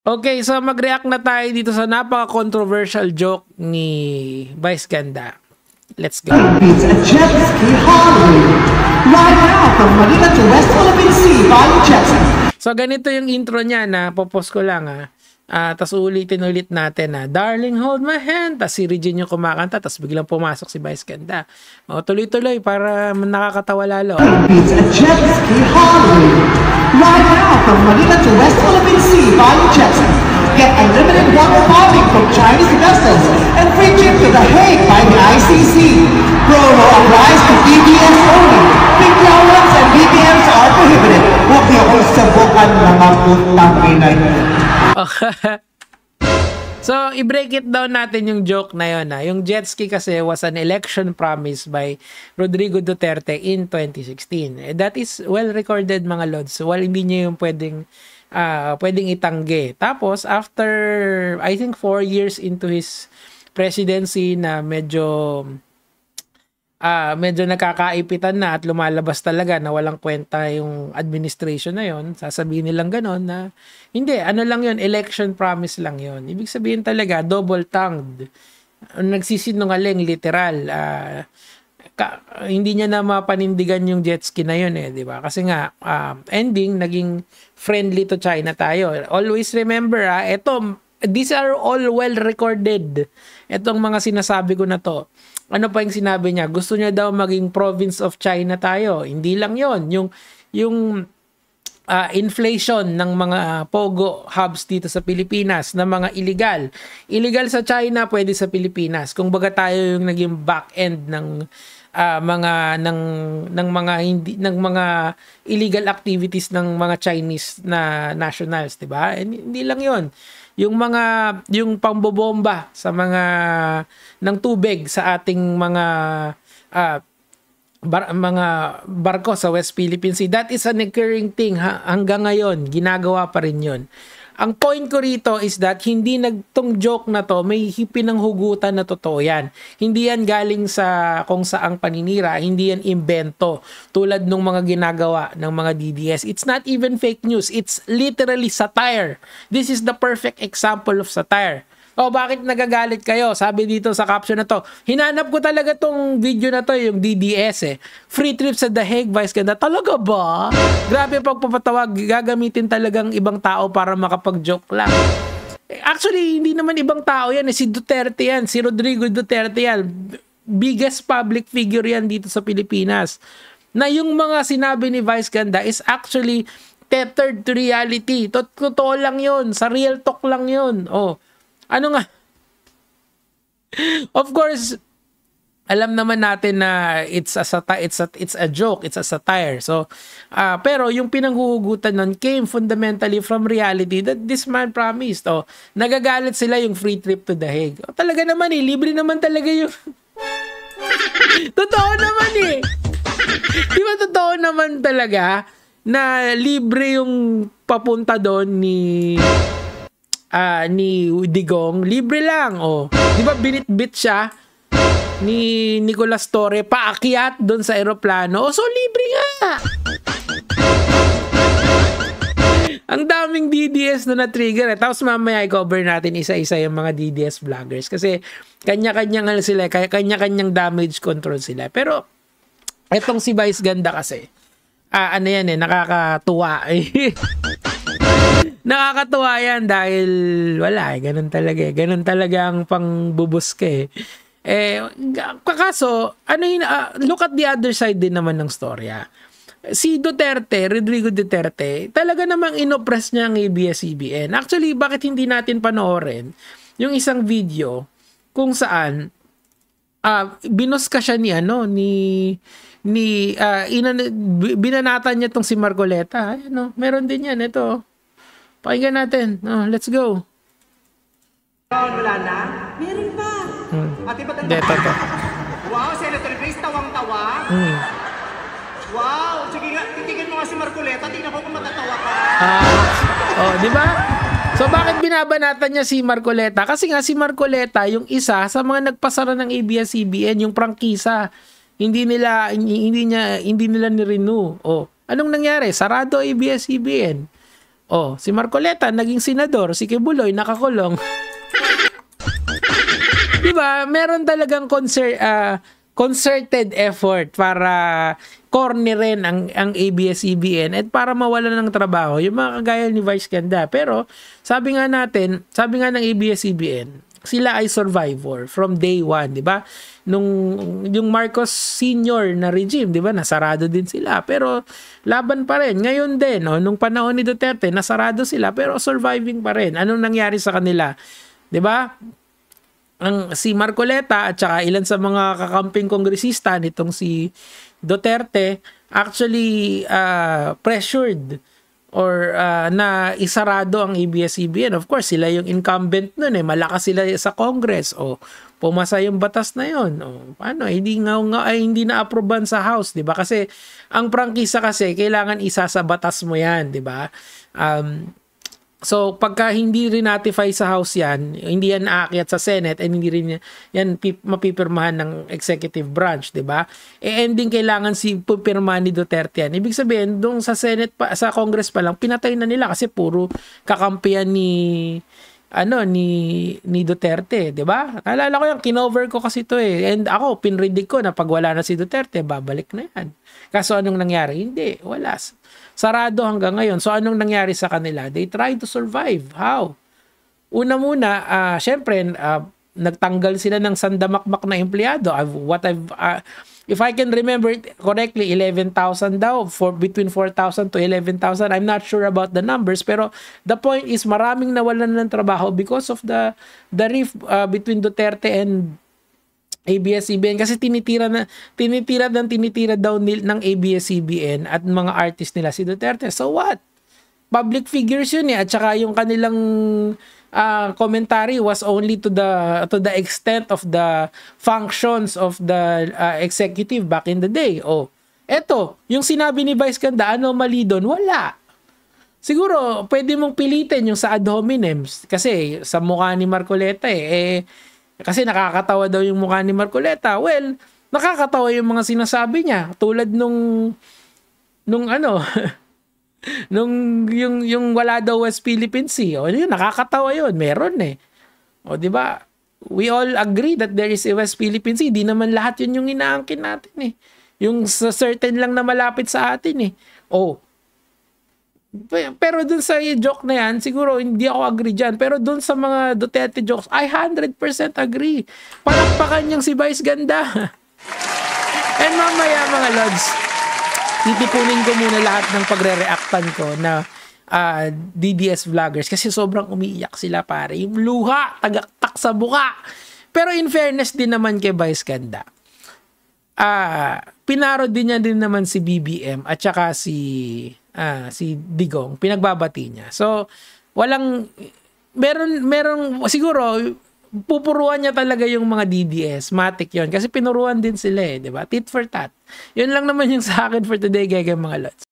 Okay, so mag-react na tayo dito sa napaka-controversial joke ni Vice Ganda. Let's go. It's a jet ski holiday. Right now from Manila to West Philippine Sea by jet ski. So ganito yung intro niya na popost ko lang tapos ulitin ulit natin na Darling hold my hand, tapos si Regine yung kumakanta, tapos biglang pumasok si Vice Ganda. O tuloy-tuloy para nakakatawa lalo. It's a jet ski holiday. Right now from Manila to West Philippine Sea by jet ski. Get unlimited water bombing from Chinese vessels and free trip to The Hague by the ICC. Promo applies to BBMs only. Big allowance and BBMs are prohibited. Huwag niyo akong sabukan mga putang inay. So, i-break it down natin yung joke na yun. Yung jet ski kasi was an election promise by Rodrigo Duterte in 2016. That is well recorded mga lods. Well, hindi niya yung pwedeng itanggi. Tapos, after, I think 4 years into his presidency na medyo nakakaipitan na at lumalabas talaga na walang kwenta yung administration na yon, sasabihin nilang ganon na hindi, ano lang yon, election promise lang yon. Ibig sabihin talaga double-tongued, nagsisinungaling literal. Hindi niya na mapanindigan yung jet ski na yun di ba? Kasi nga ending naging friendly to China tayo. Always remember these are all well recorded. Etong mga sinasabi ko na to. Ano pa yung sinabi niya? Gusto niya daw maging province of China tayo. Hindi lang yon. Yung inflation ng mga pogo hubs dito sa Pilipinas na mga illegal. Illegal sa China, pwede sa Pilipinas. Kung baga tayo yung naging back end ng mga illegal activities ng mga Chinese na nationals, 'di ba? Hindi lang 'yon. Yung pambobomba sa mga ng tubig sa ating mga barko sa West Philippine Sea, that is an occurring thing hanggang ngayon, ginagawa pa rin 'yon. Ang point ko rito is that hindi nagtong joke na to, may pinanghugutan na totoo yan. Hindi yan galing sa kung saang paninira, hindi yan invento tulad ng mga ginagawa ng mga DDS. It's not even fake news, it's literally satire. This is the perfect example of satire. Bakit nagagalit kayo? Sabi dito sa caption na to, hinanap ko talaga tong video na to, yung DDS Free trip sa The Hague, Vice Ganda. Talaga ba? Grabe pagpapatawag, gagamitin talagang ibang tao para makapag-joke lang. Actually, hindi naman ibang tao yan. Si Duterte yan, si Rodrigo Duterte yan. Biggest public figure yan dito sa Pilipinas. Na yung mga sinabi ni Vice Ganda is actually tethered to reality. Totoo lang yun. Sa real talk lang yun. Ano nga? Of course, alam naman natin na it's a joke, it's a satire. So, pero yung pinanghuhugutan nun came fundamentally from reality that this man promised. Nagagalit sila yung free trip to The Hague. Talaga naman libre naman talaga yung totoo naman Di ba totoo naman talaga na libre yung papunta doon ni Digong, libre lang. Di ba binitbit siya ni Nicolas Torre paakyat doon sa eroplano? So libre nga. Ang daming DDS na na-trigger. Tapos mamaya i-cover natin isa-isa yung mga DDS vloggers kasi kanya-kanyang sila, kanya-kanyang damage control sila. Pero etong si Vice Ganda kasi nakakatuwa Nakakatuwa yan dahil wala ganun talaga ganun talaga ang pangbubuske kaso look at the other side din naman ng storya. Si Rodrigo Duterte, talaga namang inoppress niya ang ABS-CBN. Actually, bakit hindi natin panoorin yung isang video kung saan binuska siya binanatan niya tong si Marcoleta. Meron din yan ito. Pakinggan natin. Let's go. Wala na? Meron pa. Ate ba to. Wow, Senator Grace, tawang-tawa. Wow, sige nga, titigin mo nga si Marcoleta, tingnan ko kung matatawa ka. Di ba? So bakit binabanatan niya si Marcoleta? Kasi nga si Marcoleta yung isa sa mga nagpasara ng ABS-CBN, yung prangkisa. Hindi nila ni-renew. Anong nangyari? Sarado ABS-CBN. Oh, si Marcoleta naging senador, si Kibuloy nakakulong. 'Di ba? Meron talagang concerted effort para cornerin ang ABS-CBN at para mawalan ng trabaho yung mga kagaya ni Vice Ganda. Pero sabi nga ng ABS-CBN, sila ay survivor from day one, 'di ba? Yung Marcos Senior na regime, 'di ba? Nasarado din sila, pero laban pa rin. Ngayon din, nung panahon ni Duterte, nasarado sila pero surviving pa rin. Anong nangyari sa kanila? 'Di ba? Si Marcoleta at saka ilan sa mga kakamping kongresista nitong si Duterte actually pressured or na isarado ang ABS-CBN. Of course, sila yung incumbent nun malakas sila sa Congress. Pumasa yung batas na yun. Paano? Hindi na-aproban sa House, 'di ba? Kasi ang prangkisa kasi kailangan isa sa batas mo 'yan, 'di ba? So, pagka hindi rin ratify sa House yan, hindi yan aakyat sa Senate and hindi rin yan mapipirmahan ng executive branch, di ba? Ending kailangan pipirmahan ni Duterte yan. Ibig sabihin, doon sa Senate, sa Congress pa lang, pinatay na nila kasi puro kakampiyan ni Duterte, di ba? Naalala ko yan, kinover ko kasi ito And ako, pinredict ko na pag wala na si Duterte, babalik na yan. Kaso anong nangyari? Hindi, wala. Sarado hanggang ngayon. So anong nangyari sa kanila? They tried to survive. How? Una muna, syempre, nagtanggal sila ng sandamakmak na empleyado. If I can remember it correctly, 11,000 daw, between 4,000 to 11,000. I'm not sure about the numbers, pero the point is maraming nawalan ng trabaho because of the rift between Duterte and ABS-CBN kasi tinitira daw ng ABS-CBN at mga artist nila si Duterte. So what? Public figures yun at saka yung kanilang commentary was only to the extent of the functions of the executive back in the day. Eto, yung sinabi ni Vice Ganda, mali doon? Wala. Siguro, pwede mong pilitin yung sa ad hominem kasi sa mukha ni Marcoleta kasi nakakatawa daw yung mukha ni Marcoleta. Well, nakakatawa yung mga sinasabi niya. Tulad nung yung wala daw West Philippine Sea. Yun, nakakatawa yun. Meron 'di ba? We all agree that there is a West Philippine Sea. Di naman lahat yun yung inaangkin natin Yung certain lang na malapit sa atin Pero dun sa joke na yan, siguro hindi ako agree dyan. Pero dun sa mga Duterte jokes, I 100% agree. Palakpakan niyang si Vice Ganda. And mamaya mga Lods, titipunin ko muna lahat ng pagre-reactan ko na DDS vloggers kasi sobrang umiiyak sila pare. Yung luha, tagaktak sa buka. Pero in fairness din naman kay Vice Ganda, pinarody niya din naman si BBM at saka si Digong, pinagbabati niya. So, merong siguro, pupuruan niya talaga yung mga DDS. Matik yon kasi pinuruan din sila di ba? Tit for tat. Yun lang naman yung sa akin for today, mga Lods.